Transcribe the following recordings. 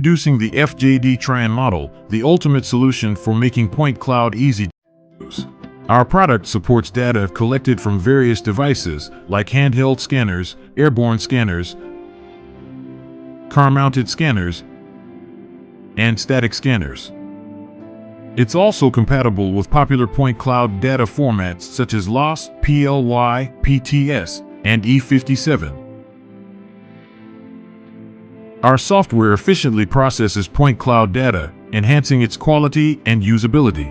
Introducing the FJD TRION model, the ultimate solution for making point cloud easy to use. Our product supports data collected from various devices like handheld scanners, airborne scanners, car-mounted scanners, and static scanners. It's also compatible with popular point cloud data formats such as LOS, PLY, PTS, and E57. Our software efficiently processes point cloud data, enhancing its quality and usability.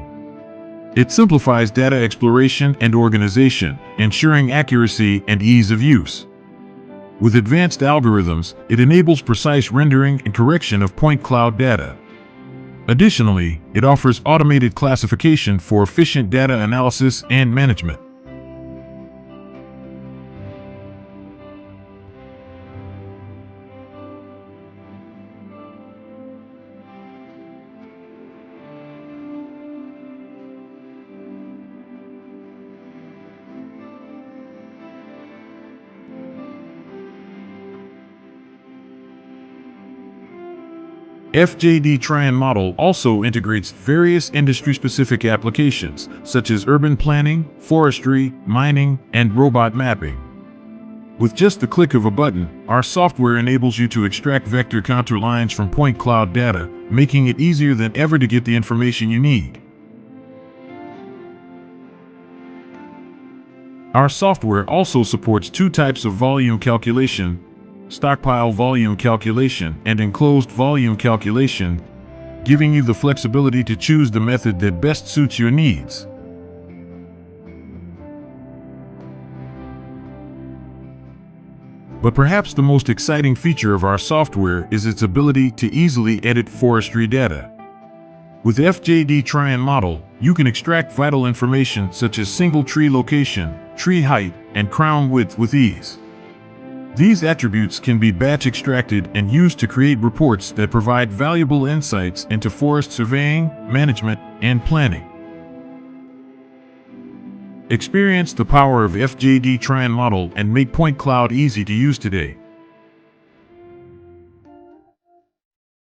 It simplifies data exploration and organization, ensuring accuracy and ease of use. With advanced algorithms, it enables precise rendering and correction of point cloud data. Additionally, it offers automated classification for efficient data analysis and management. FJD TRION model also integrates various industry-specific applications, such as urban planning, forestry, mining, and robot mapping. With just the click of a button, our software enables you to extract vector contour lines from point cloud data, making it easier than ever to get the information you need. Our software also supports two types of volume calculation: stockpile volume calculation and enclosed volume calculation, giving you the flexibility to choose the method that best suits your needs. But perhaps the most exciting feature of our software is its ability to easily edit forestry data. With FJD TRION model, you can extract vital information such as single tree location, tree height, and crown width with ease. These attributes can be batch extracted and used to create reports that provide valuable insights into forest surveying, management, and planning. Experience the power of FJD TRION model and make point cloud easy to use today.